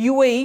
UAE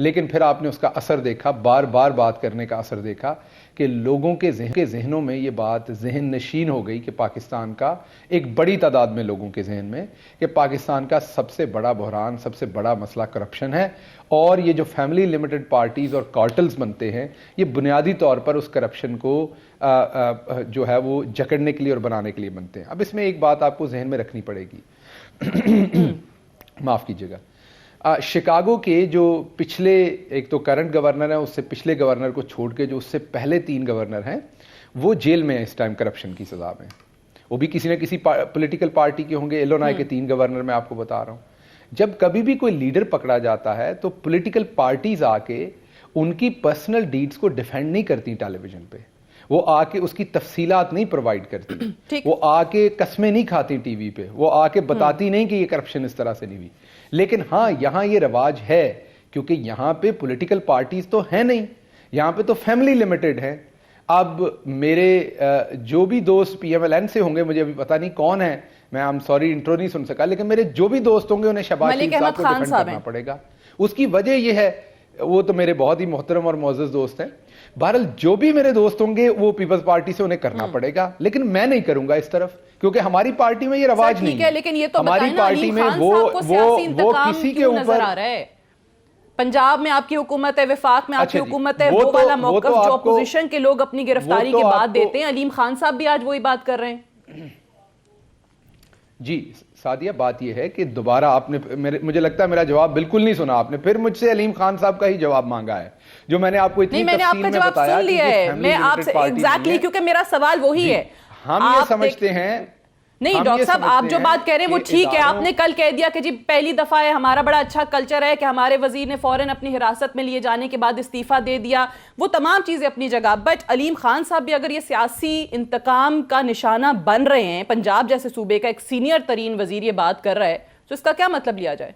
لیکن پھر آپ نے اس کا اثر دیکھا, بار بار بات کرنے کا اثر دیکھا کہ لوگوں کے ذہنوں میں یہ بات ذہن نشین ہو گئی کہ پاکستان کا, ایک بڑی تعداد میں لوگوں کے ذہن میں, کہ پاکستان کا سب سے بڑا بحران, سب سے بڑا مسئلہ کرپشن ہے, اور یہ جو فیملی لمیٹڈ پارٹیز اور کارٹلز بنتے ہیں یہ بنیادی طور پر اس کرپشن کو جو ہے وہ جکڑنے کے لیے اور بنانے کے لیے بنتے ہیں. اب اس میں ایک بات آپ کو ذہن میں رکھنی پڑے گی, معاف کیجیے گا, شکاگو کے جو پچھلے, ایک تو کرنٹ گورنر ہیں, اس سے پچھلے گورنر کو چھوڑ کے جو اس سے پہلے 3 گورنر ہیں وہ جیل میں اس ٹائم کرپشن کی سزا میں, وہ بھی کسی نہ کسی پولیٹیکل پارٹی کے ہوں گے. ایلونائی کے 3 گورنر میں آپ کو بتا رہا ہوں. جب کبھی بھی کوئی لیڈر پکڑا جاتا ہے تو پولیٹیکل پارٹیز آ کے ان کی پرسنل ڈیڈز کو ڈیفینڈ نہیں کرتی ٹیلی ویژن پہ, وہ آ کے اس کی تفصیلات نہیں پرووائڈ کرتی, وہ آ کے قسمیں نہیں کھاتی ٹی وی پہ, وہ آ کے بتاتی نہیں کہ یہ کرپشن اس طرح سے نہیں ہوئی. لیکن ہاں یہاں یہ رواج ہے کیونکہ یہاں پہ پولیٹیکل پارٹیز تو ہیں نہیں, یہاں پہ تو فیملی لمیٹڈ ہے. اب میرے جو بھی دوست پی ایم ایل این سے ہوں گے, مجھے ابھی پتہ نہیں کون ہے, میں I'm sorry انٹرو نہیں سن سکا, لیکن میرے جو بھی دوست ہوں گے انہیں شہباز شریف صاحب کو ڈیفینڈ کرنا پڑے گا. اس کی وجہ یہ ہے, وہ تو میرے بہت ہی محترم اور معزز دوست ہیں, بہرحال جو بھی میرے دوست ہوں گے وہ پیپلز پارٹی سے انہیں کرنا پڑے گا, لیکن میں نہیں کروں گا اس طرف, کیونکہ ہماری پارٹی میں یہ رواج نہیں ہے. لیکن یہ تو ہماری پارٹی میں وہ کسی کے اوپر, پنجاب میں آپ کی حکومت ہے, وفاق میں آپ کی حکومت ہے, وہ والا موقف جو اپوزیشن کے لوگ اپنی گرفتاری کے بعد دیتے ہیں, علیم خان صاحب بھی آج وہی بات کر رہے ہیں. جی سعدیہ, بات یہ ہے کہ دوبارہ آپ نے, مجھے لگتا ہے میرا جواب بالکل نہیں سنا آپ نے, پھر مجھ سے علیم خان صاحب کا ہی جواب مانگا ہے جو میں نے آپ کو اتنی تفصیل میں بتایا. سن لیا ہے میں آپ سے ایگزیکٹلی, کیونکہ میرا سوال وہی ہے. ہم یہ سمجھتے ہیں, نہیں ڈاکٹر صاحب آپ جو بات کہہ رہے ہیں وہ ٹھیک ہے, آپ نے کل کہہ دیا کہ جی پہلی دفعہ ہے, ہمارا بڑا اچھا کلچر ہے کہ ہمارے وزیر نے فوراً اپنی حراست میں لیے جانے کے بعد استعفیٰ دے دیا, وہ تمام چیزیں اپنی جگہ. بٹ علیم خان صاحب بھی اگر یہ سیاسی انتقام کا نشانہ بن رہے ہیں, پنجاب جیسے صوبے کا ایک سینئر ترین وزیر یہ بات کر رہا ہے, تو اس کا کیا مطلب لیا جائے؟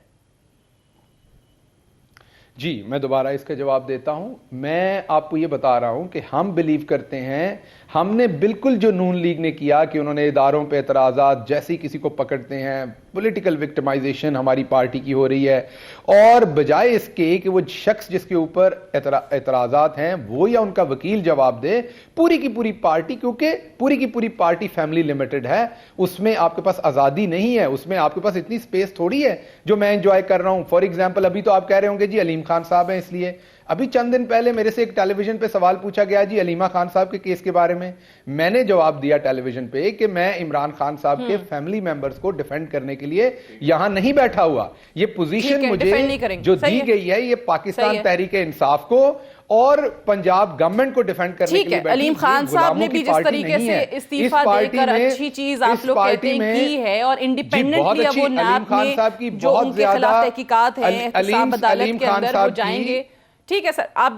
جی میں دوبارہ اس کا جواب دیتا ہوں. میں آپ کو یہ بتا رہا ہوں کہ ہم بلیو کرتے ہیں, ہم نے بالکل جو نون لیگ نے کیا کہ انہوں نے اداروں پہ اعتراضات, جیسے کسی کو پکڑتے ہیں, پولیٹیکل وکٹمائزیشن ہماری پارٹی کی ہو رہی ہے, اور بجائے اس کے کہ وہ شخص جس کے اوپر اعتراضات ہیں وہ یا ان کا وکیل جواب دے, پوری کی پوری پارٹی, کیونکہ پوری کی پوری پارٹی فیملی لمیٹڈ ہے, اس میں آپ کے پاس آزادی نہیں ہے, اس میں آپ کے پاس اتنی سپیس تھوڑی ہے جو میں انجوائے کر رہا ہوں. فار ایگزامپل ابھی تو آپ کہہ رہے ہوں گے جی علیم خان صاحب ہیں اس لیے, ابھی چند دن پہلے میرے سے ایک ٹیلی ویژن پہ سوال پوچھا گیا جی علیمہ خان صاحب کے کیس کے بارے میں نے جواب دیا ٹیلی ویژن پہ کہ میں عمران خان صاحب کے فیملی ممبرز کو ڈیفینڈ کرنے کے لیے یہاں نہیں بیٹھا ہوا. یہ پوزیشن مجھے جو دی گئی ہے یہ پاکستان تحریک انصاف کو اور پنجاب گورنمنٹ کو ڈیفینڈ کرنے کے لیے بیٹھی. علیم خان صاحب نے بھی جس طریقے سے استعفیٰ دے کر اچھی چیز آپ لوگ کہتے ہیں کی ہے, اور انڈیپینڈنٹلی وہ نیب میں جو ان کے خلاف تحقیقات ہیں احتساب عدالت کے اندر وہ جائیں گے. ٹھیک ہے سر, آپ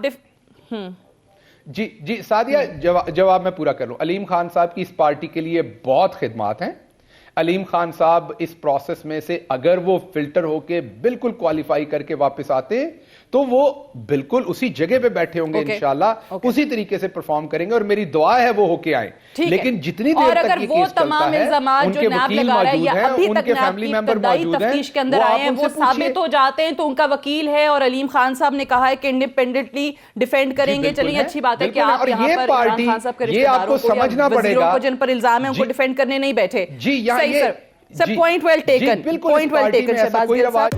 جی سعدیہ جواب میں پورا کر لوں. علیم خان صاحب کی اس پارٹی کے لیے بہت خدمات ہیں. علیم خان صاحب اس پروسیس میں سے اگر وہ فلٹر ہو کے بالکل کوالیفائی کر کے واپس آتے تو وہ بالکل اسی جگہ پہ بیٹھے ہوں گے, انشاءاللہ اسی طریقے سے پرفارم کریں گے, اور میری دعا ہے وہ ہو کے آئیں. لیکن جتنی دیر تک یہ کیس چلتا ہے ان کے وکیل موجود ہیں, ان کے فیملی ممبر موجود ہیں, تفتیش کے اندر آئے ہیں, وہ ثابت ہو جاتے ہیں تو ان کا وکیل ہے, اور علیم خان صاحب نے کہا ہے کہ انڈیپینڈنٹلی ڈیفینڈ کریں گے. چلیے اچھی بات ہے کہ آپ یہاں پر عمران خان صاحب کے رشتہ داروں کو, وزیروں کو جن پر الزام ہے ان کو ڈیفینڈ کرنے نہیں بیٹھے. صحیح sir, sir point well taken, point well taken. Shahbaz Gill صاحب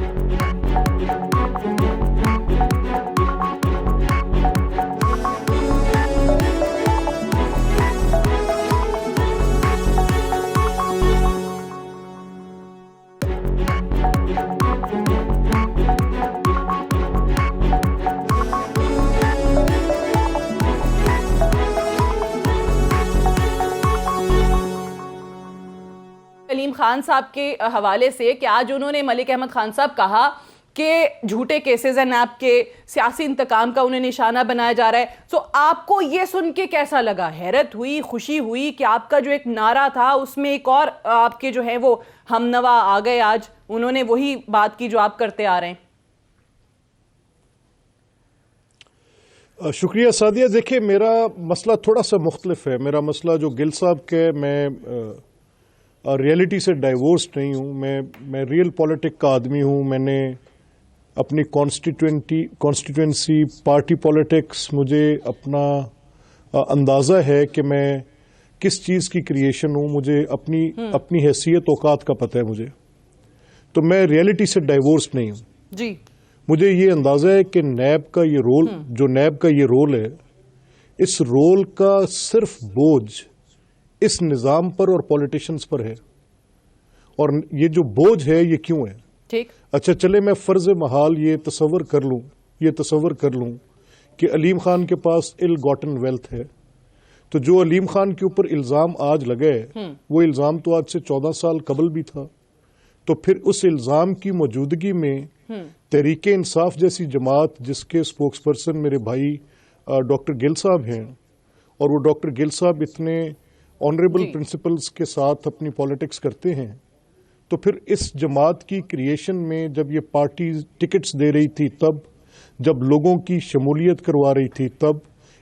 علیم خان صاحب کے حوالے سے کہ آج انہوں نے, ملک احمد خان صاحب کہا کہ جھوٹے کیسز ہیں نیب کے, سیاسی انتقام کا انہیں نشانہ بنایا جا رہا ہے. سو آپ کو یہ سن کے کیسا لگا؟ حیرت ہوئی, خوشی ہوئی کہ آپ کا جو ایک نعرہ تھا اس میں ایک اور آپ کے جو ہے وہ ہم نوا آ گئے, آج انہوں نے وہی بات کی جو آپ کرتے آ رہے ہیں؟ شکریہ سعدیہ. دیکھیں میرا مسئلہ تھوڑا سا مختلف ہے. میرا مسئلہ جو گل صاحب کے, میں ریئلٹی سے ڈائیورسڈ نہیں ہوں, میں ریئل پولیٹک کا آدمی ہوں. میں نے اپنی کانسٹیٹوئنسی پارٹی پالیٹکس، مجھے اپنا اندازہ ہے کہ میں کس چیز کی کریشن ہوں، مجھے اپنی حیثیت اوقات کا پتہ ہے مجھے، تو میں ریئلٹی سے ڈائیورس نہیں ہوں. جی مجھے یہ اندازہ ہے کہ نیب کا یہ رول، جو نیب کا یہ رول ہے، اس رول کا صرف بوجھ اس نظام پر اور پولیٹیشنز پر ہے. اور یہ جو بوجھ ہے یہ کیوں ہے؟ ٹھیک. اچھا چلے میں فرض محال یہ تصور کر لوں کہ علیم خان کے پاس ill gotten wealth ہے، تو جو علیم خان کے اوپر الزام آج لگے وہ الزام تو آج سے 14 سال قبل بھی تھا. تو پھر اس الزام کی موجودگی میں تحریک انصاف جیسی جماعت، جس کے اسپوکس پرسن میرے بھائی ڈاکٹر گل صاحب ہیں، اور وہ ڈاکٹر گل صاحب اتنے آنریبل پرنسپلز کے ساتھ اپنی پالیٹکس کرتے ہیں، تو پھر اس جماعت کی کریشن میں جب یہ پارٹی ٹکٹس دے رہی تھی، تب جب لوگوں کی شمولیت کروا رہی تھی، تب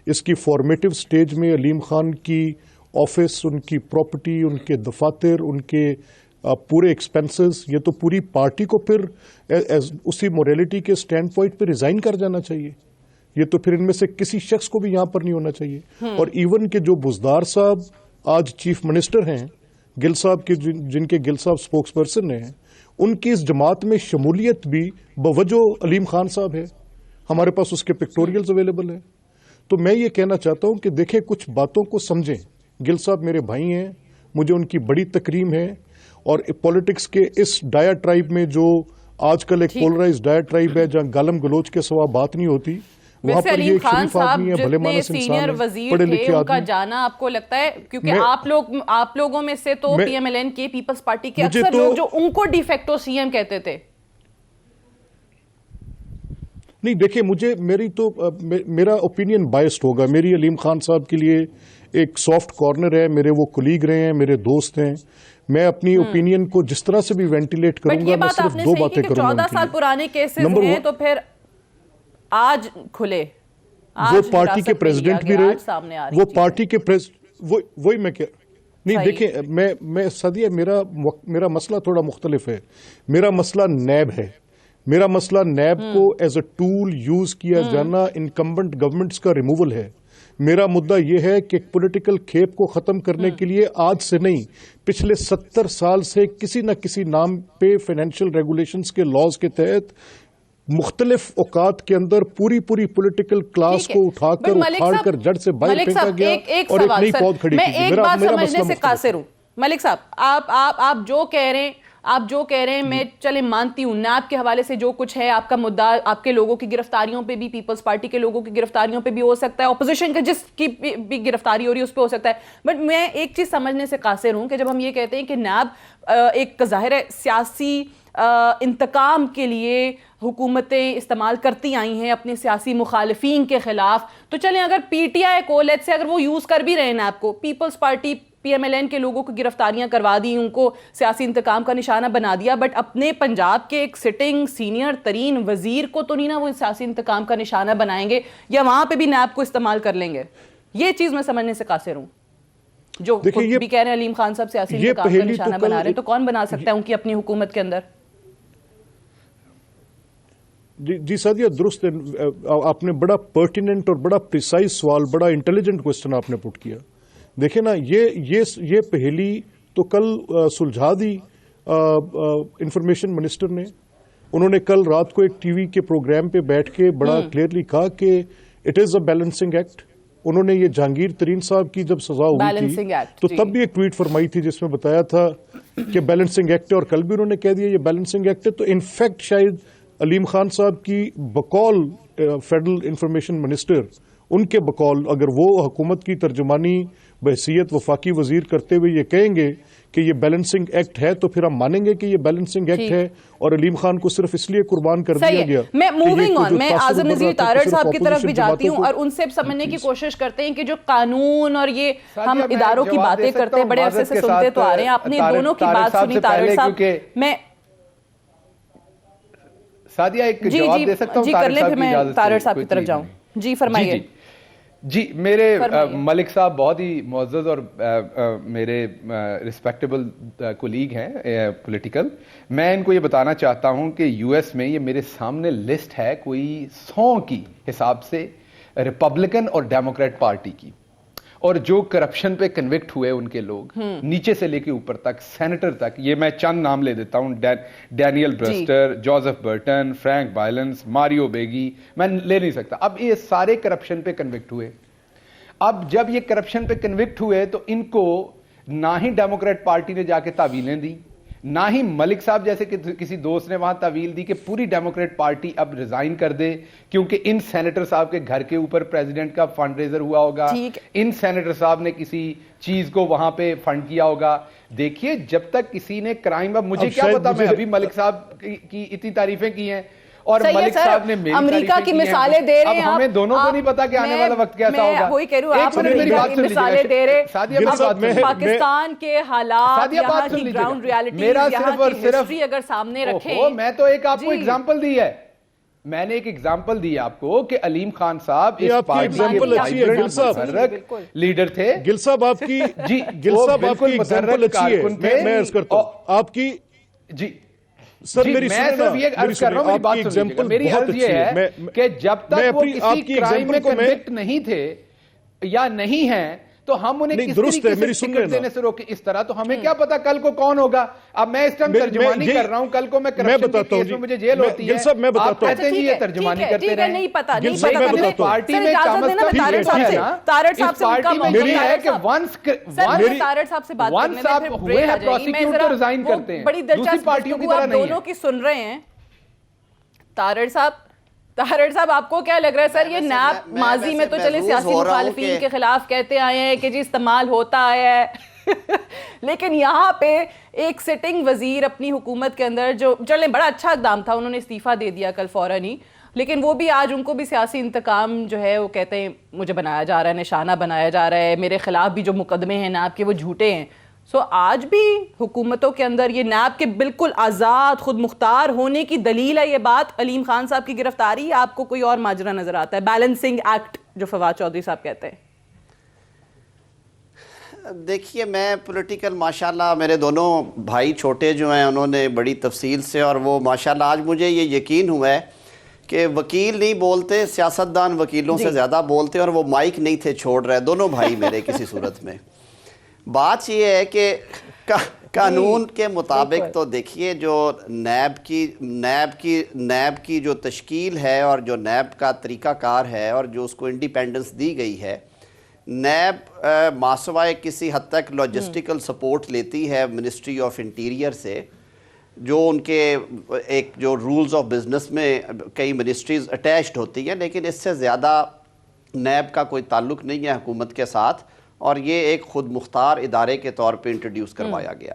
اس کی فارمیٹیو سٹیج میں علیم خان کی آفس، ان کی پراپرٹی، ان کے دفاتر، ان کے پورے ایکسپینسز، یہ تو پوری پارٹی کو پھر اسی موریلٹی کے سٹینڈ پوائنٹ پہ ریزائن کر جانا چاہیے. یہ تو پھر ان میں سے کسی شخص کو بھی یہاں پر نہیں ہونا چاہیے. اور ایون کہ جو بزدار صاحب آج چیف منسٹر ہیں، گل صاحب کے، جن کے گل صاحب سپوکس پرسن ہیں، ان کی اس جماعت میں شمولیت بھی بوجہ علیم خان صاحب ہے. ہمارے پاس اس کے پکٹوریلز اویلیبل ہیں. تو میں یہ کہنا چاہتا ہوں کہ دیکھیں، کچھ باتوں کو سمجھیں. گل صاحب میرے بھائی ہیں، مجھے ان کی بڑی تکریم ہے، اور پولیٹکس کے اس ڈایا ٹرائب میں، جو آج کل ایک پولرائز ڈایا ٹرائب ہے جہاں گالم گلوچ کے سوا بات نہیں ہوتی، وہاں پر یہ ایک شریف آدمی ہے، بھلے مانس انسان ہے، پڑھے لکھے ان کا آدمی. جانا آپ کو لگتا ہے، کیونکہ آپ لوگوں میں سے تو پی ایم ایل این کے، پیپلز پارٹی کے اکثر لوگ جو ان کو ڈی فیکٹو سی ایم کہتے تھے. نہیں دیکھیں، میرا اوپینین بائسڈ ہوگا. میری علیم خان صاحب کے لیے ایک سافٹ کارنر ہے، میرے وہ کولیگ رہے ہیں، میرے دوست ہیں. میں اپنی اوپینین کو جس طرح سے بھی وینٹیلیٹ کروں گا، میں صرف 2 باتیں کروں گا. 14 سال پرانے کیسز ہیں تو پھر آج کھلے، وہ پارٹی کے پریزیڈنٹ بھی رہے، وہ پارٹی کے وہی میں کیا. نہیں دیکھیں، میں سادیہ، میرا مسئلہ تھوڑا مختلف ہے. میرا مسئلہ نیب ہے. میرا مسئلہ نیب کو ایز اے ٹول یوز کیا جانا، انکمبنٹ گورنمنٹس کا ریموول ہے. میرا مدعا یہ ہے کہ پولیٹیکل کھیپ کو ختم کرنے کے لیے آج سے نہیں، پچھلے 70 سال سے کسی نہ کسی نام پہ فائنینشیل ریگولیشنز کے لاز کے تحت مختلف اوقات کے اندر پوری پولیٹیکل کلاس کو اٹھا کر اکھاڑ کر جڑ سے باہر پھینکا گیا اور ایک نئی پود کھڑی کی. میں ایک بات سمجھنے سے قاصر ہوں ملک صاحب. آپ جو کہہ رہے ہیں میں چلے مانتی ہوں. نیب کے حوالے سے جو کچھ ہے، آپ کا مدعا آپ کے لوگوں کی گرفتاریوں پہ بھی، پیپلز پارٹی کے لوگوں کی گرفتاریوں پہ بھی ہو سکتا ہے، اپوزیشن کے جس کی بھی گرفتاری ہو رہی ہے اس پہ ہو سکتا ہے. بٹ میں ایک چیز سمجھنے سے قاصر ہوں کہ جب ہم یہ کہتے ہیں کہ نیب ایک ظاہر سیاسی انتقام کے لیے حکومتیں استعمال کرتی آئی ہیں اپنے سیاسی مخالفین کے خلاف، تو چلیں اگر پی ٹی آئی کو لیٹ سے اگر وہ یوز کر بھی رہے ہیں نیب کو، پیپلز پارٹی پی ایم ایل این کے لوگوں کو گرفتاریاں کروا دی، ان کو سیاسی انتقام کا نشانہ بنا دیا، بٹ اپنے پنجاب کے ایک سٹنگ سینئر ترین وزیر کو تو نہیں نا وہ سیاسی انتقام کا نشانہ بنائیں گے، یا وہاں پہ بھی نیب کو استعمال کر لیں گے. یہ چیز میں سمجھنے سے قاصر ہوں. جو بھی کہہ رہے ہیں علیم خان صاحب سیاسی انتقام کا نشانہ بنا رہے ہیں، تو کون بنا سکتا ہے ان کی اپنی حکومت کے اندر؟ جی سادیہ، درست ہے. آپ نے بڑا پرٹیننٹ اور بڑا پریسائز سوال، بڑا انٹیلیجنٹ کوسچن آپ نے پٹ کیا. دیکھیں نا، یہ پہلی تو کل سلجھا دی انفارمیشن منسٹر نے. انہوں نے کل رات کو ایک ٹی وی کے پروگرام پہ بیٹھ کے بڑا کلیئرلی کہا کہ it is a balancing act. انہوں نے یہ جہانگیر ترین صاحب کی جب سزا ہوئی تھی تو تب بھی ایک ٹویٹ فرمائی تھی جس میں بتایا تھا کہ بیلنسنگ ایکٹ ہے، اور کل بھی انہوں نے کہہ دیا یہ بیلنسنگ ایکٹ ہے. تو انفیکٹ شاید علیم خان صاحب کی بقول فیڈرل انفارمیشن منسٹر، ان کے بقول اگر وہ حکومت کی ترجمانی بحیثیت وفاقی وزیر کرتے ہوئے یہ کہیں گے کہ یہ بیلنسنگ ایکٹ ہے، تو پھر ہم مانیں گے کہ یہ بیلنسنگ ایکٹ ہے، اور علیم خان کو صرف اس لیے قربان کر دیا گیا. میں موونگ آن، میں اعظم نذیر تارڑ صاحب کی طرف بھی جاتی ہوں اور ان سے سمجھنے کی کوشش کرتے ہیں کہ جو قانون اور یہ ہم اداروں کی باتیں کرتے ہیں، بڑے عرصے سے سنتے تو آ رہے ہیں. آپ نے دونوں کی بات سنی تارڑ صاحب. میں سادیہ ایک جواب دے سکتا ہوں؟ جی کر لیں، پھر میں تارڑ صاحب کی طرف جاؤں. جی فرمائیے. جی میرے ملک صاحب بہت ہی معزز اور میرے رسپیکٹیبل کولیگ ہیں پولیٹیکل. میں ان کو یہ بتانا چاہتا ہوں کہ یو ایس میں یہ میرے سامنے لسٹ ہے کوئی 100 کی حساب سے ریپبلکن اور ڈیموکریٹ پارٹی کی, اور جو کرپشن پہ کنوکٹ ہوئے ان کے لوگ نیچے سے لے کے اوپر تک, سینیٹر تک. یہ میں چند نام لے دیتا ہوں, Daniel Brewster, Joseph Burton, Frank بائلنس, ماریو بیگی, میں لے نہیں سکتا. اب یہ سارے کرپشن پہ کنوکٹ ہوئے. اب جب یہ کرپشن پہ کنوکٹ ہوئے تو ان کو نہ ہی ڈیموکریٹ پارٹی نے جا کے تعویلیں دی, نہ ہی ملک صاحب جیسے کہ کسی دوست نے وہاں تعویل دی کہ پوری ڈیموکریٹ پارٹی اب ریزائن کر دے کیونکہ ان سینیٹر صاحب کے گھر کے اوپر پریزیڈنٹ کا فنڈ ریزر ہوا ہوگا, ان سینیٹر صاحب نے کسی چیز کو وہاں پہ فنڈ کیا ہوگا. دیکھیے جب تک کسی نے کرائم, اب مجھے کیا پتا, میں ابھی ملک صاحب کی اتنی تعریفیں کی ہیں اور ملک صاحب نے میری امریکہ کی مثالیں دے رہے ہیں. اب ہمیں دونوں کو نہیں پتا کہ آنے والا وقت کیسا ہوگا. وہی کہہ رہی ہوں, آپ امریکہ کی مثالیں دے رہے, پاکستان کے حالات, یہاں کی گراؤنڈ ریالٹی, یہاں کی ہسٹری اگر سامنے رکھیں. میں تو ایک آپ کو ایگزامپل دی ہے, میں نے ایک ایگزامپل دی آپ کو کہ علیم خان صاحب اس پارٹی کے لیڈر تھے. گل صاحب آپ کی جی گل صاحب آپ کی ایگزامپل اچھی ہے, میں عرض کرتا ہوں آپ کی. جی سر میری میری عرض یہ ہے کہ جب تک وہ کسی کرائم میں کنوکٹ نہیں تھے یا نہیں ہیں تو ہم انہیں کس طریقے سے ٹکٹ دینے سے روکے اس طرح, تو ہمیں کیا پتا کل کو کون ہوگا. اب میں اس ٹائم ترجمانی کر رہا ہوں, کل کو میں کرپشن کے کیس میں مجھے جیل ہوتی ہے, آپ کہتے ہیں جی یہ ترجمانی کرتے رہیں. نہیں پتا پارٹی میں اس پارٹی میں یہ ہے کہ ونس آپ ہوئے ہیں پروسیکیوٹ تو ریزائن کرتے ہیں, دوسری پارٹیوں کی طرح نہیں ہے. دونوں کی سن رہے ہیں. طاہر صاحب آپ کو کیا لگ رہا ہے سر, یہ نیب ماضی میں تو چلے سیاسی مخالفین کے خلاف کہتے آئے ہیں کہ جی استعمال ہوتا آیا ہے, لیکن یہاں پہ ایک سٹنگ وزیر اپنی حکومت کے اندر جو چلیں بڑا اچھا اقدام تھا, انہوں نے استعفیٰ دے دیا کل فوراً ہی, لیکن وہ بھی آج ان کو بھی سیاسی انتقام جو ہے وہ کہتے ہیں مجھے بنایا جا رہا ہے, نشانہ بنایا جا رہا ہے, میرے خلاف بھی جو مقدمے ہیں نیب کے وہ جھوٹے ہیں. سو آج بھی حکومتوں کے اندر یہ نیب کے بالکل آزاد خود مختار ہونے کی دلیل ہے یہ بات. علیم خان صاحب کی گرفتاری, آپ کو کوئی اور ماجرا نظر آتا ہے؟ بیلنسنگ ایکٹ جو فواد چودھری صاحب کہتے ہیں. دیکھیے میں پولیٹیکل ماشاءاللہ میرے دونوں بھائی چھوٹے جو ہیں انہوں نے بڑی تفصیل سے, اور وہ ماشاءاللہ آج مجھے یہ یقین ہوا ہے کہ وکیل نہیں بولتے, سیاستدان وکیلوں سے زیادہ بولتے, اور وہ مائک نہیں تھے چھوڑ رہے دونوں بھائی میرے کسی صورت میں. بات یہ ہے کہ قانون کے مطابق تو دیکھیے جو نیب کی جو تشکیل ہے اور جو نیب کا طریقہ کار ہے اور جو اس کو انڈیپینڈنس دی گئی ہے, نیب ماسوائے کسی حد تک لاجسٹیکل سپورٹ لیتی ہے منسٹری آف انٹیریئر سے, جو ان کے ایک جو رولز آف بزنس میں کئی منسٹریز اٹیچڈ ہوتی ہیں, لیکن اس سے زیادہ نیب کا کوئی تعلق نہیں ہے حکومت کے ساتھ, اور یہ ایک خود مختار ادارے کے طور پہ انٹروڈیوس کروایا گیا.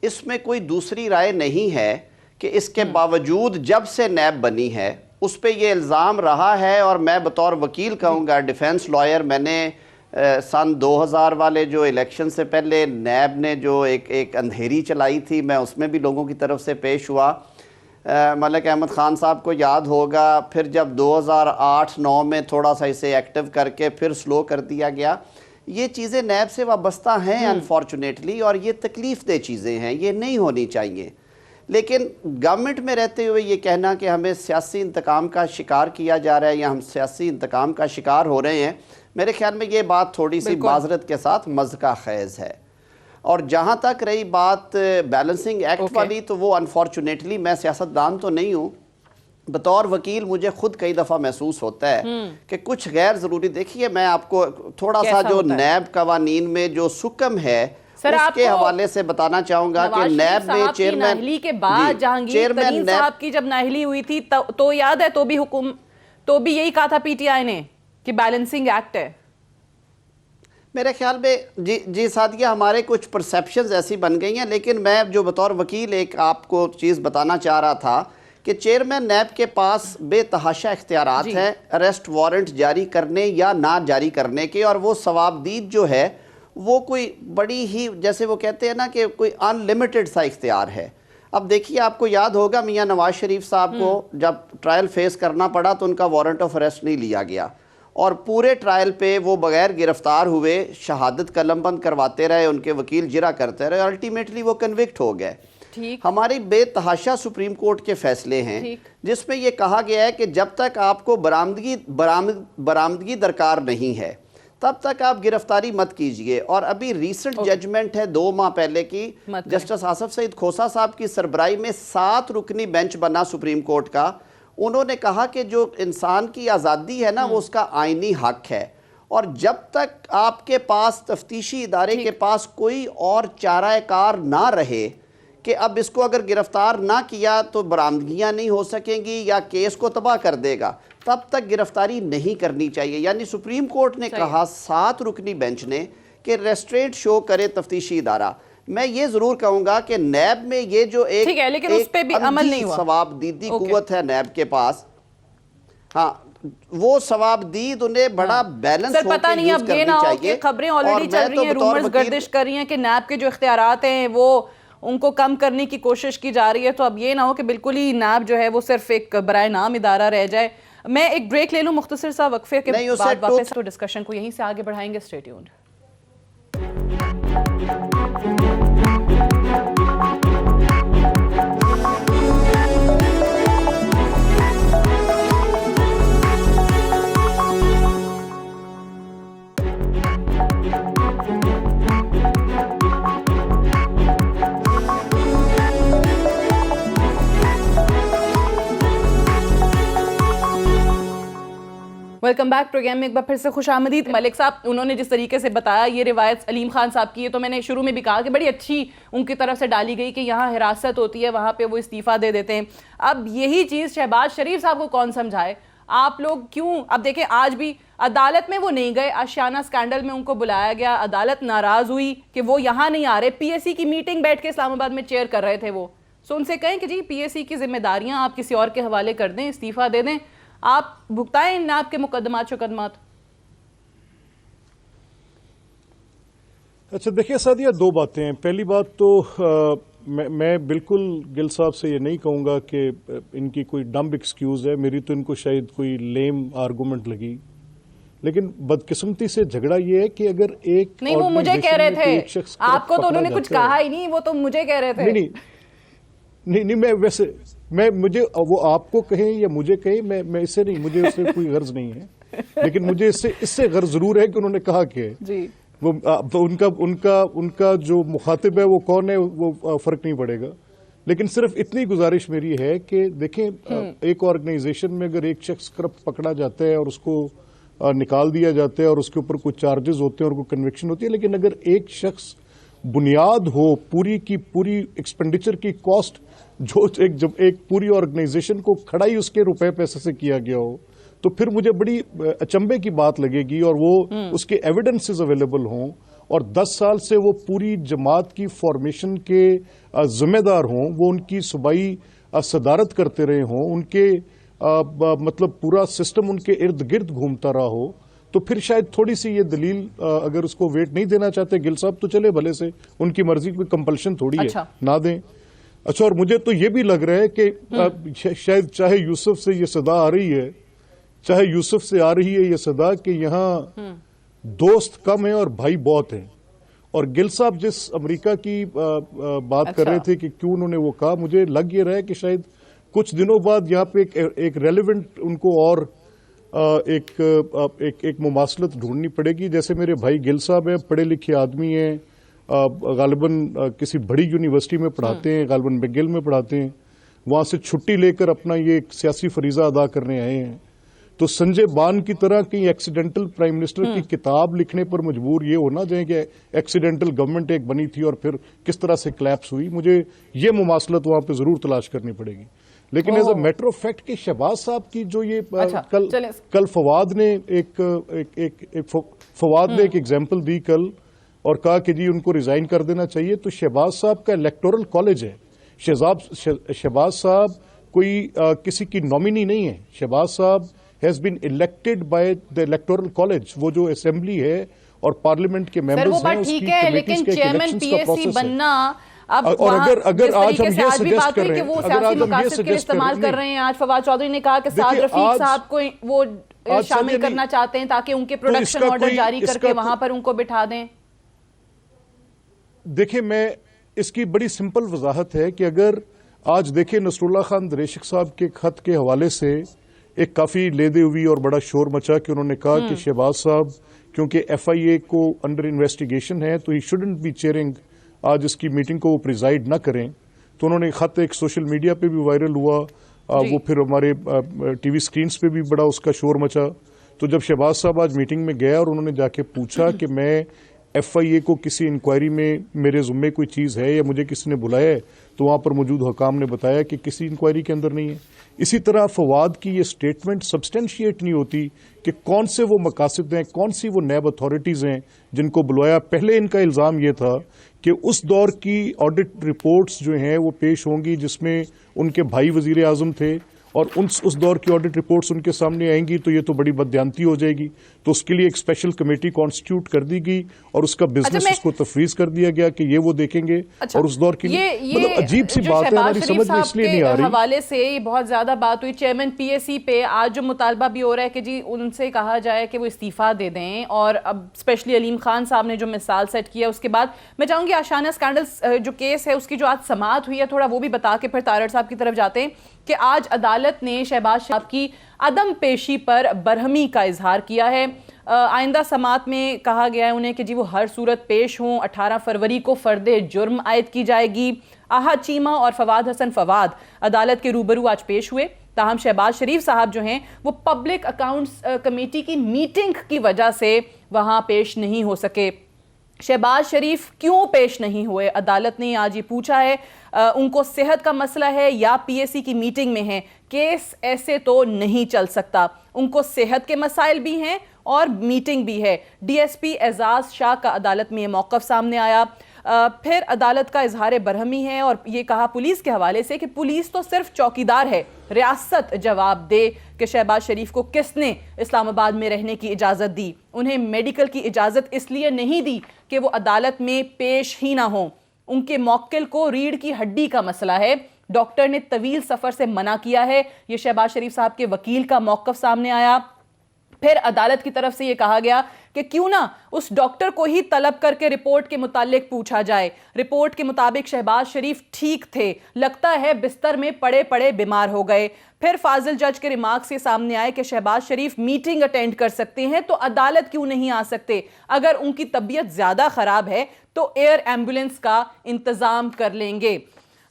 اس میں کوئی دوسری رائے نہیں ہے کہ اس کے باوجود جب سے نیب بنی ہے اس پہ یہ الزام رہا ہے, اور میں بطور وکیل کہوں گا, ڈیفینس لائر, میں نے سن 2000 والے جو الیکشن سے پہلے نیب نے جو ایک اندھیری چلائی تھی, میں اس میں بھی لوگوں کی طرف سے پیش ہوا. ملک احمد خان صاحب کو یاد ہوگا, پھر جب 2008-9 میں تھوڑا سا اسے ایکٹیو کر کے پھر سلو کر دیا گیا. یہ چیزیں نیب سے وابستہ ہیں انفارچونیٹلی, اور یہ تکلیف دہ چیزیں ہیں, یہ نہیں ہونی چاہیے. لیکن گورنمنٹ میں رہتے ہوئے یہ کہنا کہ ہمیں سیاسی انتقام کا شکار کیا جا رہا ہے یا ہم سیاسی انتقام کا شکار ہو رہے ہیں, میرے خیال میں یہ بات تھوڑی سی معذرت کے ساتھ مذاق خیز ہے. اور جہاں تک رہی بات بیلنسنگ ایکٹ والی, تو وہ انفارچونیٹلی, میں سیاستدان تو نہیں ہوں, بطور وکیل مجھے خود کئی دفعہ محسوس ہوتا ہے کہ کچھ غیر ضروری. دیکھیے میں آپ کو تھوڑا سا جو نیب قوانین میں جو سکم ہے اس کے حوالے سے بتانا چاہوں گا کہ نیب میں چیئرمین نااہلی کے بعد جہانگیر ترین صاحب کی جب نااہلی ہوئی تھی تو یاد ہے تو بھی یہی کہا تھا پی ٹی آئی نے کہ بیلنسنگ ایکٹ ہے. میرے خیال میں جی سادیہ, ہمارے کچھ پرسیپشنز ایسی بن گئی ہیں, لیکن میں جو بطور وکیل ایک آپ کو چیز بتانا چاہ رہا تھا کہ چیئرمین نیب کے پاس بے تحاشا اختیارات ہیں اریسٹ وارنٹ جاری کرنے یا نہ جاری کرنے کے, اور وہ ثوابدید جو ہے وہ کوئی بڑی ہی, جیسے وہ کہتے ہیں نا کہ کوئی ان لمیٹڈ سا اختیار ہے. اب دیکھیے آپ کو یاد ہوگا میاں نواز شریف صاحب کو جب ٹرائل فیس کرنا پڑا تو ان کا وارنٹ آف اریسٹ نہیں لیا گیا, اور پورے ٹرائل پہ وہ بغیر گرفتار ہوئے شہادت قلم بند کرواتے رہے, ان کے وکیل جرا کرتے رہے, الٹیمیٹلی وہ کنوکٹ ہو گئے. ہماری بے تحاشا سپریم کورٹ کے فیصلے ہیں جس میں یہ کہا گیا ہے کہ جب تک آپ کو برآمدگی درکار نہیں ہے تب تک آپ گرفتاری مت کیجئے. اور ابھی ریسنٹ ججمنٹ ہے 2 ماہ پہلے کی, جسٹس آصف سعید کھوسہ صاحب کی سربراہی میں 7 رکنی بینچ بنا سپریم کورٹ کا. انہوں نے کہا کہ جو انسان کی آزادی ہے نا وہ اس کا آئینی حق ہے, اور جب تک آپ کے پاس تفتیشی ادارے کے پاس کوئی اور چارہ کار نہ رہے کہ اب اس کو اگر گرفتار نہ کیا تو برآمدگیاں نہیں ہو سکیں گی یا کیس کو تباہ کر دے گا, تب تک گرفتاری نہیں کرنی چاہیے. یعنی سپریم کورٹ نے کہا 7 رکنی بینچ نے کہ ریسٹرینٹ شو کرے تفتیشی ادارہ. میں یہ ضرور کہوں گا کہ نیب میں یہ جو ایک ثوابدیدی قوت ہے نیب کے پاس, ہاں وہ ثوابدید انہیں بڑا بیلنس ہو پتہ نہیں اب یہ نہ ہو کہ خبریں آلریڈی چل رہی ہیں, رومرز گردش کر رہی ہیں کہ نیب کے جو اختیارات ہیں وہ ان کو کم کرنے کی کوشش کی جا رہی ہے, تو اب یہ نہ ہو کہ بالکل ہی نیب جو ہے وہ صرف ایک برائے نام ادارہ رہ جائے. میں ایک بریک لے لوں مختصر سا وقفے کے بعد واپس تو ڈسکشن کو یہیں سے آگے بڑھائیں گے. Stay tuned. Welcome back programme میں ایک بار پھر سے خوش آمدید. ملک صاحب, انہوں نے جس طریقے سے بتایا یہ روایت علیم خان صاحب کی ہے, تو میں نے شروع میں بھی کہا کہ بڑی اچھی ان کی طرف سے ڈالی گئی کہ یہاں حراست ہوتی ہے, وہاں پہ وہ استعفیٰ دے دیتے ہیں. اب یہی چیز شہباز شریف صاحب کو کون سمجھائے؟ آپ لوگ کیوں, اب دیکھیں آج بھی عدالت میں وہ نہیں گئے, آشیانہ سکینڈل میں ان کو بلایا گیا, عدالت ناراض ہوئی کہ وہ یہاں نہیں آ رہے, پی ایس سی کی میٹنگ بیٹھ کے اسلام آباد میں چیئر کر رہے تھے وہ. سو ان سے کہیں کہ جی پی ایس سی کی ذمہ داریاں آپ کسی اور کے حوالے کر دیں, استعفیٰ دے دیں, آپ بھگتائیں نیب کے مقدمات شقدمات. اچھا دیکھیں سعدیہ, 2 باتیں ہیں. پہلی بات تو میں بالکل گل صاحب سے یہ نہیں کہوں گا کہ ان کی کوئی ڈمب ایکسکیوز ہے, میری تو ان کو شاید کوئی لیم آرگومنٹ لگی, لیکن بدقسمتی سے جھگڑا یہ ہے کہ اگر ایک نہیں, وہ مجھے کہہ رہے تھے, آپ کو تو انہوں نے کچھ کہا ہی نہیں, وہ تو مجھے کہہ رہے تھے. نہیں میں ویسے مجھے وہ آپ کو کہیں یا مجھے کہیں, میں اس سے نہیں, مجھے اس سے کوئی غرض نہیں ہے, لیکن مجھے اس سے غرض ضرور ہے کہ انہوں نے کہا کہ وہ ان کا جو مخاطب ہے وہ کون ہے وہ فرق نہیں پڑے گا. لیکن صرف اتنی گزارش میری ہے کہ دیکھیں ایک آرگنائزیشن میں اگر ایک شخص کرپٹ پکڑا جاتا ہے اور اس کو نکال دیا جاتا ہے اور اس کے اوپر کچھ چارجز ہوتے ہیں اور کوئی کنوکشن ہوتی ہے, لیکن اگر ایک شخص بنیاد ہو پوری کی پوری ایکسپینڈیچر کی کاسٹ جو جب ایک پوری آرگنائزیشن کو کھڑا ہی اس کے روپے پیسے سے کیا گیا ہو, تو پھر مجھے بڑی اچنبے کی بات لگے گی, اور وہ اس کے ایویڈنسز اویلیبل ہوں اور 10 سال سے وہ پوری جماعت کی فارمیشن کے ذمہ دار ہوں, وہ ان کی صوبائی صدارت کرتے رہے ہوں, ان کے مطلب پورا سسٹم ان کے ارد گرد گھومتا رہا ہو, تو پھر شاید تھوڑی سی یہ دلیل اگر اس کو ویٹ نہیں دینا چاہتے گل صاحب تو چلے بھلے سے, ان کی مرضی, کوئی کمپلشن تھوڑی ہے, نہ دیں. اچھا, اور مجھے تو یہ بھی لگ رہا ہے کہ شاید چاہے یوسف سے یہ صدا آ رہی ہے, چاہے یوسف سے آ رہی ہے یہ صدا کہ یہاں دوست کم ہیں اور بھائی بہت ہیں. اور گل صاحب جس امریکہ کی بات کر رہے تھے کہ کیوں انہوں نے وہ کہا, مجھے لگ یہ رہا ہے کہ شاید کچھ دنوں بعد یہاں پہ ایک ریلیونٹ ان کو اور ایک مماثلت ڈھونڈنی پڑے گی. جیسے میرے بھائی گل صاحب ہیں, پڑھے لکھے آدمی ہیں, غالباً کسی بڑی یونیورسٹی میں پڑھاتے ہیں, غالباً میگل میں پڑھاتے ہیں, وہاں سے چھٹی لے کر اپنا یہ ایک سیاسی فریضہ ادا کرنے آئے ہیں. تو سنجے بان کی طرح کہیں ایکسیڈنٹل پرائم منسٹر کی کتاب لکھنے پر مجبور یہ ہونا جائیں کہ ایکسیڈنٹل گورنمنٹ ایک بنی تھی اور پھر کس طرح سے کلیپس ہوئی. مجھے یہ مماثلت وہاں پہ ضرور تلاش کرنی پڑے گی. لیکن as a matter of fact کہ شہباز صاحب کی جو یہ کل فواد نے ایک ایگزامپل دی کل اور کہا کہ جی ان کو ریزائن کر دینا چاہیے, تو شہباز صاحب کا الیکٹورل کالج ہے. شہباز صاحب کوئی کسی کی نامینی نہیں ہے. شہباز صاحب has been elected by the electoral college, وہ جو اسمبلی ہے اور پارلیمنٹ کے ممبرز ہیں, اس کی کمیٹیز کے الیکشنز کا پروسیس ہے. اور اگر آج ہم یہ سجیسٹ کر رہے ہیں, وہ سیاسی مقاصد کے لیے استعمال کر رہے ہیں, آج فواد چودھری نے کہا کہ سعد رفیق صاحب کو وہ شامل کرنا چاہتے ہیں تاکہ ان کے پروڈکشن آرڈر جاری کر کے وہاں پر ان کو بٹھا دیں؟ دیکھیں میں اس کی بڑی سمپل وضاحت ہے کہ اگر آج دیکھیں نصر اللہ خان دریشک صاحب کے خط کے حوالے سے ایک کافی لیدے ہوئی اور بڑا شور مچا کہ انہوں نے کہا کہ شہباز صاحب کیونکہ ایف آئی اے کو انڈر انویسٹیگیشن ہے تو ہی شوڈنٹ بی چیئرنگ، آج اس کی میٹنگ کو وہ پریزائڈ نہ کریں. تو انہوں نے خط ایک سوشل میڈیا پہ بھی وائرل ہوا، وہ پھر ہمارے ٹی وی سکرینز پہ بھی بڑا اس کا شور مچا. تو جب شہباز صاحب آج میٹنگ میں گیا اور انہوں نے جا کے پوچھا کہ میں ایف آئی اے کو کسی انکوائری میں میرے ذمے کوئی چیز ہے یا مجھے کسی نے بلایا ہے، تو وہاں پر موجود حکام نے بتایا کہ کسی انکوائری کے اندر نہیں ہے. اسی طرح فواد کی یہ سٹیٹمنٹ سبسٹینشیٹ نہیں ہوتی کہ کون سے وہ مقاصد ہیں، کون سی وہ نیب اتھارٹیز ہیں جن کو بلایا. پہلے ان کا الزام یہ تھا کہ اس دور کی آڈٹ رپورٹس جو ہیں وہ پیش ہوں گی جس میں ان کے بھائی وزیر اعظم تھے، اور اس دور کی آڈٹ رپورٹس ان کے سامنے آئیں گی تو یہ تو بڑی بددیانتی ہو جائے گی. تو اس کے لیے ایک اسپیشل کمیٹی کانسٹیٹیوٹ کر دی گئی اور اس کا بزنس اس کو تفویض کر دیا گیا کہ یہ وہ دیکھیں گے. اور اس دور کی مطلب عجیب سی بات ہے، ہماری سمجھ میں اس لیے نہیں آ رہی. حوالے سے بہت زیادہ بات ہوئی چیئرمین پی ایس سی پہ، آج جو مطالبہ بھی ہو رہا ہے کہ جی ان سے کہا جائے کہ وہ استعفیٰ دے دیں. اور اب اسپیشلی علیم خان صاحب نے جو مثال سیٹ کیا اس کے بعد میں چاہوں گی آشانہ اسکینڈل جو کیس ہے اس کی جو آج سماعت ہوئی ہے تھوڑا وہ بھی بتا کے پھر طارڑ صاحب کی طرف جاتے ہیں کہ آج عدالت نے شہباز صاحب کی عدم پیشی پر برہمی کا اظہار کیا ہے. آئندہ سماعت میں کہا گیا ہے انہیں کہ جی وہ ہر صورت پیش ہوں. 18 فروری کو فرد جرم عائد کی جائے گی. آہا چیمہ اور فواد حسن فواد عدالت کے روبرو آج پیش ہوئے، تاہم شہباز شریف صاحب جو ہیں وہ پبلک اکاؤنٹس کمیٹی کی میٹنگ کی وجہ سے وہاں پیش نہیں ہو سکے. شہباز شریف کیوں پیش نہیں ہوئے؟ عدالت نے آج یہ پوچھا ہے. ان کو صحت کا مسئلہ ہے یا پی ایس سی کی میٹنگ میں ہے؟ کیس ایسے تو نہیں چل سکتا. ان کو صحت کے مسائل بھی ہیں اور میٹنگ بھی ہے. ڈی ایس پی اعزاز شاہ کا عدالت میں یہ موقف سامنے آیا. پھر عدالت کا اظہار برہمی ہے اور یہ کہا پولیس کے حوالے سے کہ پولیس تو صرف چوکیدار ہے، ریاست جواب دے کہ شہباز شریف کو کس نے اسلام آباد میں رہنے کی اجازت دی. انہیں میڈیکل کی اجازت اس لیے نہیں دی کہ وہ عدالت میں پیش ہی نہ ہوں. ان کے موکل کو ریڑھ کی ہڈی کا مسئلہ ہے، ڈاکٹر نے طویل سفر سے منع کیا ہے. یہ شہباز شریف صاحب کے وکیل کا موقف سامنے آیا. پھر عدالت کی طرف سے یہ کہا گیا کہ کیوں نہ اس ڈاکٹر کو ہی طلب کر کے رپورٹ کے متعلق پوچھا جائے. رپورٹ کے مطابق شہباز شریف ٹھیک تھے، لگتا ہے بستر میں پڑے پڑے بیمار ہو گئے. پھر فاضل جج کے ریمارکس یہ سامنے آئے کہ شہباز شریف میٹنگ اٹینڈ کر سکتے ہیں تو عدالت کیوں نہیں آ سکتے؟ اگر ان کی طبیعت زیادہ خراب ہے تو ایئر ایمبولنس کا انتظام کر لیں گے.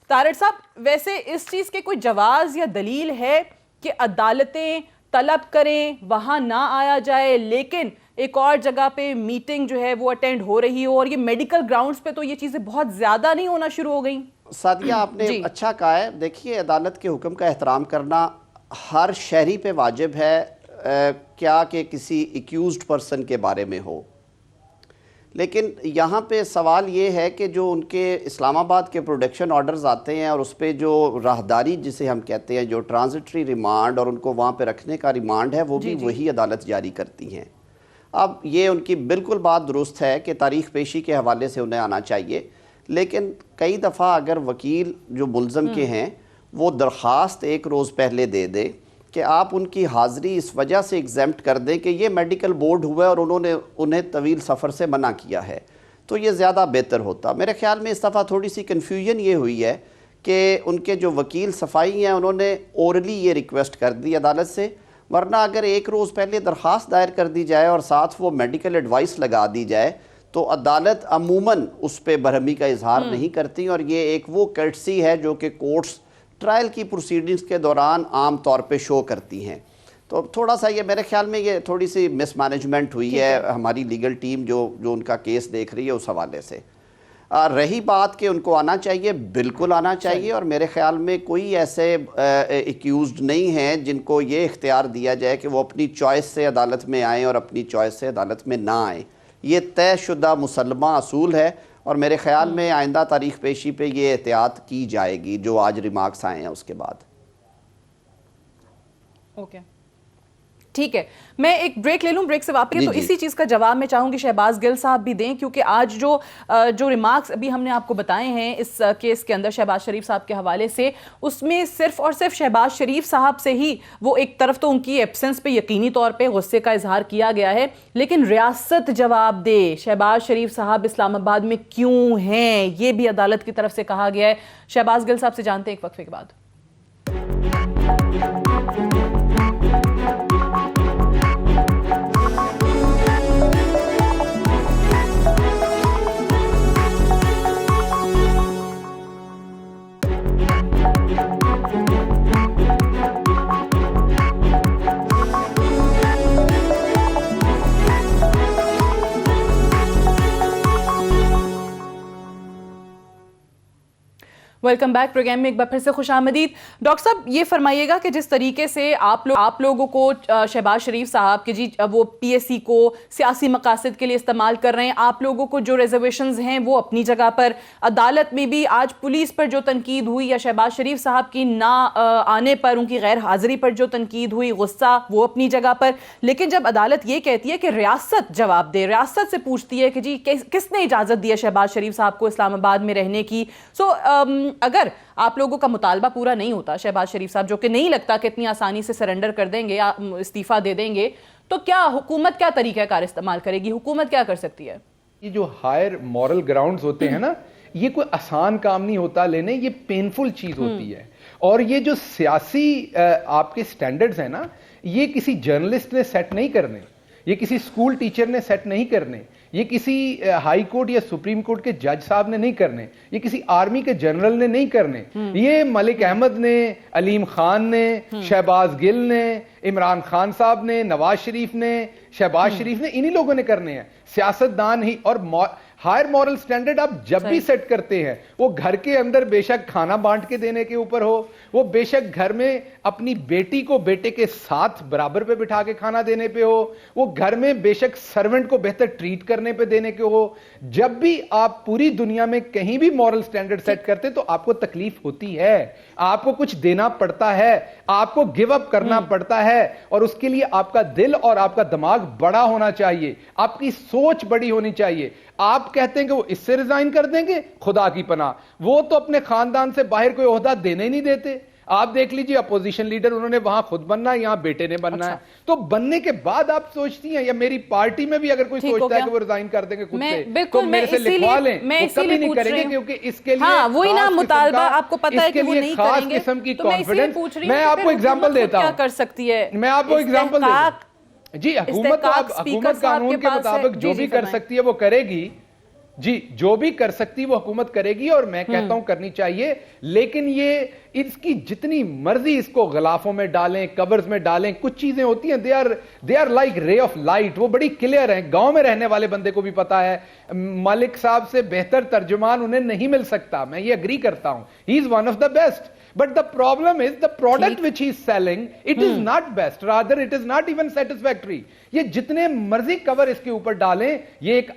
طارڑ صاحب ویسے اس چیز کے کوئی جواز یا دلیل ہے کہ عدالتیں طلب کریں وہاں نہ آیا جائے لیکن ایک اور جگہ پہ میٹنگ جو ہے وہ اٹینڈ ہو رہی ہو؟ اور یہ میڈیکل گراؤنڈز پہ تو یہ چیزیں بہت زیادہ نہیں ہونا شروع ہو گئیں؟ سعدیہ آپ نے اچھا کہا ہے. دیکھیے عدالت کے حکم کا احترام کرنا ہر شہری پہ واجب ہے، کیا کہ کسی ایکیوزڈ پرسن کے بارے میں ہو. لیکن یہاں پہ سوال یہ ہے کہ جو ان کے اسلام آباد کے پروڈکشن آرڈرز آتے ہیں اور اس پہ جو راہداری جسے ہم کہتے ہیں، جو ٹرانزٹری ریمانڈ اور ان کو وہاں پہ رکھنے کا ریمانڈ ہے، وہ بھی وہی عدالت جاری کرتی ہیں. اب یہ ان کی بالکل بات درست ہے کہ تاریخ پیشی کے حوالے سے انہیں آنا چاہیے، لیکن کئی دفعہ اگر وکیل جو ملزم کے ہیں وہ درخواست ایک روز پہلے دے دے کہ آپ ان کی حاضری اس وجہ سے ایگزیمپٹ کر دیں کہ یہ میڈیکل بورڈ ہوا ہے اور انہیں طویل سفر سے منع کیا ہے، تو یہ زیادہ بہتر ہوتا. میرے خیال میں اس دفعہ تھوڑی سی کنفیوژن یہ ہوئی ہے کہ ان کے جو وکیل صفائی ہیں انہوں نے اورلی یہ ریکویسٹ کر دی عدالت سے، ورنہ اگر ایک روز پہلے درخواست دائر کر دی جائے اور ساتھ وہ میڈیکل ایڈوائس لگا دی جائے تو عدالت عموماً اس پہ برہمی کا اظہار نہیں کرتی. اور یہ ایک وہ کرٹسی ہے جو کہ کورٹس ٹرائل کی پروسیڈنگز کے دوران عام طور پہ شو کرتی ہیں. تو تھوڑا سا یہ میرے خیال میں یہ تھوڑی سی مس مینجمنٹ ہوئی ہے ہماری لیگل ٹیم جو ان کا کیس دیکھ رہی ہے اس حوالے سے. رہی بات کہ ان کو آنا چاہیے، بالکل آنا چاہیے، اور میرے خیال میں کوئی ایسے ایکیوزڈ نہیں ہیں جن کو یہ اختیار دیا جائے کہ وہ اپنی چوائس سے عدالت میں آئیں اور اپنی چوائس سے عدالت میں نہ آئیں. یہ طے شدہ مسلمہ اصول ہے اور میرے خیال میں آئندہ تاریخ پیشی پہ یہ احتیاط کی جائے گی جو آج ریمارکس آئے ہیں اس کے بعد. اوکے ٹھیک ہے, میں ایک بریک لے لوں, بریک سے واپس تو اسی چیز کا جواب میں چاہوں گی شہباز گل صاحب بھی دیں, کیونکہ آج جو ریمارکس ابھی ہم نے آپ کو بتائے ہیں اس کیس کے اندر شہباز شریف صاحب کے حوالے سے, اس میں صرف اور صرف شہباز شریف صاحب سے ہی وہ ایک طرف تو ان کی ایبسنس پہ یقینی طور پہ غصے کا اظہار کیا گیا ہے, لیکن ریاست جواب دے شہباز شریف صاحب اسلام آباد میں کیوں ہیں, یہ بھی عدالت کی طرف سے کہا گیا ہے. شہباز گل صاحب سے جانتے ہیں ایک وقفے کے بعد. ویلکم بیک پروگرام میں ایک بار پھر سے خوش آمدید. ڈاکٹر صاحب یہ فرمائیے گا کہ جس طریقے سے آپ لوگوں کو شہباز شریف صاحب کے وہ پی ایس سی کو سیاسی مقاصد کے لیے استعمال کر رہے ہیں, آپ لوگوں کو جو ریزرویشنز ہیں وہ اپنی جگہ پر, عدالت میں بھی آج پولیس پر جو تنقید ہوئی یا شہباز شریف صاحب کی نہ آنے پر ان کی غیر حاضری پر جو تنقید ہوئی, غصہ وہ اپنی جگہ پر, لیکن جب عدالت یہ کہتی ہے کہ ریاست جواب دے, ریاست سے پوچھتی ہے کہ جی کس نے اجازت دی ہے شہباز شریف صاحب کو اسلام آباد میں رہنے کی, اگر آپ لوگوں کا مطالبہ پورا نہیں ہوتا شہباز شریف صاحب, جو کہ نہیں لگتا کہ اتنی آسانی سے سرنڈر کر دیں گے یا استعفیٰ دے دیں گے, تو کیا حکومت کیا طریقہ کار استعمال کرے گی, حکومت کیا کر سکتی ہے؟ یہ جو ہائر مورل گراؤنڈز ہوتے ہیں نا, یہ کوئی آسان کام نہیں ہوتا لینے, یہ پینفل چیز ہوتی ہے. اور یہ جو سیاسی آپ کے سٹینڈرڈز ہیں نا, یہ کسی جرنلسٹ نے سیٹ نہیں کرنے, یہ کسی اسکول ٹیچر نے سیٹ نہیں کرنے, یہ کسی ہائی کورٹ یا سپریم کورٹ کے جج صاحب نے نہیں کرنے, یہ کسی آرمی کے جنرل نے نہیں کرنے, یہ ملک احمد نے, علیم خان نے, شہباز گل نے, عمران خان صاحب نے, نواز شریف نے, شہباز شریف نے, انہی لوگوں نے کرنے ہیں. سیاستدان ہی. اور ہائر مورل سٹینڈرڈ آپ جب بھی سیٹ کرتے ہیں, وہ گھر کے اندر بے شک کھانا بانٹ کے دینے کے اوپر ہو, وہ بے شک گھر میں اپنی بیٹی کو بیٹے کے ساتھ برابر پہ بٹھا کے کھانا دینے پہ ہو, وہ گھر میں بے شک سرونٹ کو بہتر ٹریٹ کرنے پہ دینے کے ہو, جب بھی آپ پوری دنیا میں کہیں بھی مورل سٹینڈرڈ سیٹ کرتے تو آپ کو تکلیف ہوتی ہے, آپ کو کچھ دینا پڑتا ہے, آپ کو گیو اپ کرنا پڑتا ہے, اور اس کے لیے آپ کا دل اور آپ کا دماغ بڑا ہونا چاہیے, آپ کی سوچ بڑی ہونی چاہیے. آپ کہتے ہیں کہ وہ اس سے ریزائن کر دیں گے, خدا کی پناہ, وہ تو اپنے خاندان سے باہر کوئی عہدہ دینے نہیں دیتے. آپ دیکھ لیجئے اپوزیشن لیڈر, انہوں نے وہاں خود بننا ہے, یہاں بیٹے نے بننا ہے, تو بننے کے بعد آپ سوچتی ہیں, یا میری پارٹی میں بھی اگر کوئی سوچتا ہے کہ وہ ریزائن کر دیں گے خود سے, تو میرے سے لکھوا لیں, وہ کبھی نہیں کریں گے, کیونکہ اس کے لیے وہی نا مطالبہ آپ کو پتا ہے کہ وہ نہیں کریں خاص گے. قسم کی کانفیڈنس. میں آپ کو ایگزامپل دیتا ہوں, کیا کر سکتی ہے, میں آپ کو ایگزامپل دیتا ہوں. جی حکومت قانون کے مطابق جو بھی کر سکتی ہے وہ کرے گی, جی جو بھی کر سکتی وہ حکومت کرے گی, اور میں کہتا ہوں کرنی چاہیے, لیکن یہ اس کی جتنی مرضی اس کو غلافوں میں ڈالیں, کورز میں ڈالیں, کچھ چیزیں ہوتی ہیں they are like ray of light, وہ بڑی کلیئر ہیں, گاؤں میں رہنے والے بندے کو بھی پتا ہے. ملک صاحب سے بہتر ترجمان انہیں نہیں مل سکتا, میں یہ اگری کرتا ہوں, he is one of the best. But the problem is the product which he is selling, it is not best, rather it is not even satisfactory. یہ جتنے مرضی کور اس کے اوپر ڈالیں, یہ ایک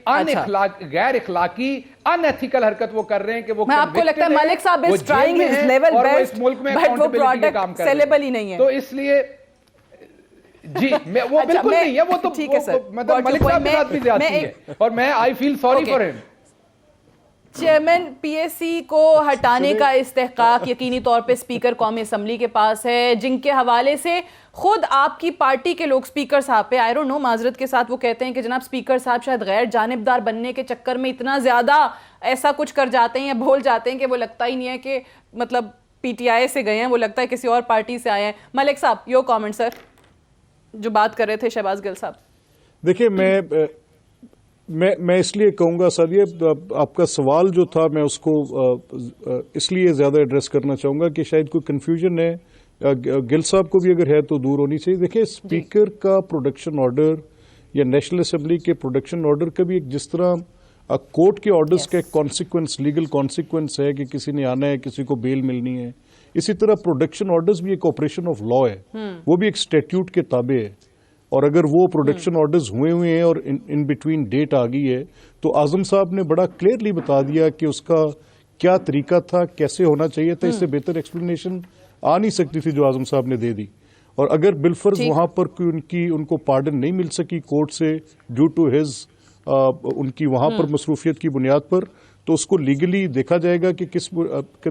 غیر اخلاقی ان ایتھیکل حرکت وہ کر رہے ہیں کہ وہ, میں آپ کو لگتا ہے ملک صاحب is trying his level best, but وہ product sellable ہی نہیں ہے. تو اس لیے جی وہ بالکل نہیں ہے, وہ تو مطلب ملک صاحب کے ساتھ بھی زیادتی ہے, اور میں I feel sorry for him. Chairman P S C کو ہٹانے کا استحقاق یقینی طور پہ اسپیکر قومی اسمبلی کے پاس ہے, جن کے حوالے سے خود آپ کی پارٹی کے لوگ اسپیکر صاحب پہ آئی ڈونٹ نو معذرت کے ساتھ وہ کہتے ہیں کہ جناب اسپیکر صاحب شاید غیر جانبدار بننے کے چکر میں اتنا زیادہ ایسا کچھ کر جاتے ہیں یا بھول جاتے ہیں کہ وہ لگتا ہی نہیں ہے کہ مطلب پی ٹی آئی سے گئے ہیں, وہ لگتا ہے کسی اور پارٹی سے آئے ہیں. ملک صاحب یور کامنٹ سر, جو بات کر رہے تھے شہباز گل صاحب. دیکھیے میں اس لیے کہوں گا سادیہ, آپ کا سوال جو تھا میں اس کو اس لیے زیادہ ایڈریس کرنا چاہوں گا کہ شاید کوئی کنفیوژن ہے, گل صاحب کو بھی اگر ہے تو دور ہونی چاہیے. دیکھیں اسپیکر کا پروڈکشن آرڈر یا نیشنل اسمبلی کے پروڈکشن آرڈر کا بھی جس طرح کورٹ کے آرڈرز کا ایک کانسیکوینس, لیگل کانسیکوینس ہے کہ کسی نے آنا ہے, کسی کو بیل ملنی ہے, اسی طرح پروڈکشن آرڈرز بھی ایک آپریشن آف لا ہے, وہ بھی ایک اسٹیٹیوٹ کے تابع ہے. اور اگر وہ پروڈکشن آرڈرز ہوئے ہیں اور ان بٹوین ڈیٹ آ گئی ہے, تو اعظم صاحب نے بڑا کلیئرلی بتا دیا کہ اس کا کیا طریقہ تھا, کیسے ہونا چاہیے تھا. اس سے بہتر ایکسپلینیشن آ نہیں سکتی تھی جو اعظم صاحب نے دے دی. اور اگر بالفرض وہاں پر کوئی ان کو پارڈن نہیں مل سکی کورٹ سے ڈیو ٹو ہز ان کی وہاں پر مصروفیت کی بنیاد پر، تو اس کو لیگلی دیکھا جائے گا کہ کس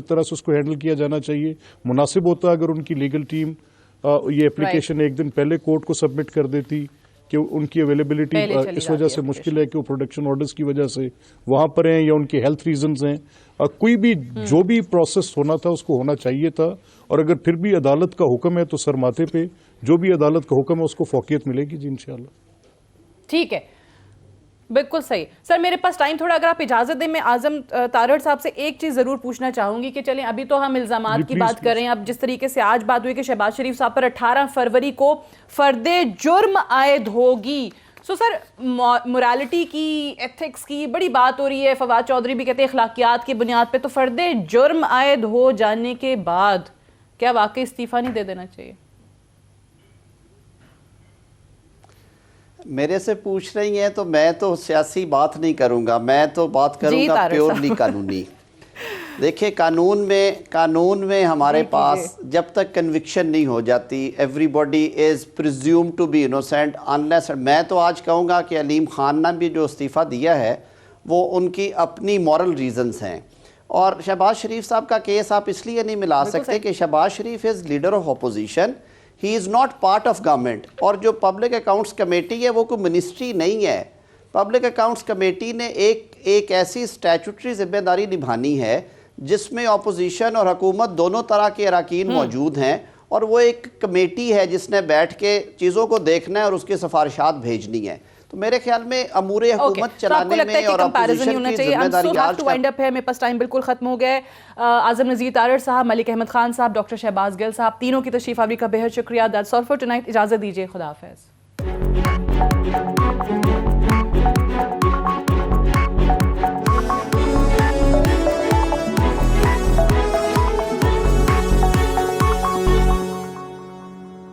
طرح سے اس کو ہینڈل کیا جانا چاہیے. مناسب ہوتا اگر ان کی لیگل ٹیم یہ اپلیکیشن ایک دن پہلے کورٹ کو سبمٹ کر دیتی کہ ان کی اویلیبلٹی اس وجہ سے مشکل ہے کہ وہ پروڈکشن آرڈرز کی وجہ سے وہاں پر ہیں یا ان کے ہیلتھ ریزنز ہیں. کوئی بھی جو بھی پروسیس ہونا تھا اس کو ہونا چاہیے تھا، اور اگر پھر بھی عدالت کا حکم ہے تو سر ماتھے پہ جو بھی عدالت کا حکم ہے اس کو فوقیت ملے گی. جی انشاءاللہ. ٹھیک ہے، بالکل صحیح. سر میرے پاس ٹائم تھوڑا، اگر آپ اجازت دیں میں اعظم تارڑ صاحب سے ایک چیز ضرور پوچھنا چاہوں گی کہ چلیں ابھی تو ہم الزامات کی بات کر رہے ہیں. اب جس طریقے سے آج بات ہوئی کہ شہباز شریف صاحب پر 18 فروری کو فرد جرم عائد ہوگی، سو سر مورالٹی کی، ایتھکس کی بڑی بات ہو رہی ہے. فواد چودھری بھی کہتے ہیں اخلاقیات کی بنیاد پہ، تو فرد جرم عائد ہو جانے کے بعد کیا واقعی استعفیٰ نہیں دے دینا چاہیے؟ میرے سے پوچھ رہی ہیں تو میں تو سیاسی بات نہیں کروں گا، میں تو بات کروں گا پیورلی قانونی. دیکھیں قانون میں ہمارے پاس جب تک کنوکشن نہیں ہو جاتی everybody is presumed to be innocent unless. میں تو آج کہوں گا کہ علیم خان نے بھی جو استعفیٰ دیا ہے وہ ان کی اپنی مورل ریزنز ہیں. اور شہباز شریف صاحب کا کیس آپ اس لیے نہیں ملا سکتے کہ Shahbaz Sharif is leader of opposition, he is not part of government. اور جو پبلک اکاؤنٹس کمیٹی ہے وہ کوئی منسٹری نہیں ہے. پبلک اکاؤنٹس کمیٹی نے ایک ایسی اسٹیچوٹری ذمہ داری نبھانی ہے جس میں اپوزیشن اور حکومت دونوں طرح کے اراکین موجود ہیں، اور وہ ایک کمیٹی ہے جس نے بیٹھ کے چیزوں کو دیکھنا ہے اور اس کی سفارشات بھیجنی ہے. تو میرے خیال میں امور حکومت چلانے میں اور اپوزیشن کی ذمہ داری میرے پاس ٹائم بالکل ختم ہو گیا ہے. اعظم نذیر تارڑ صاحب، ملک احمد خان صاحب، ڈاکٹر شہباز گل صاحب، تینوں کی تشریف آوری کا بہت شکریہ. That's all for tonight. اجازت دیجیے، خدا حافظ.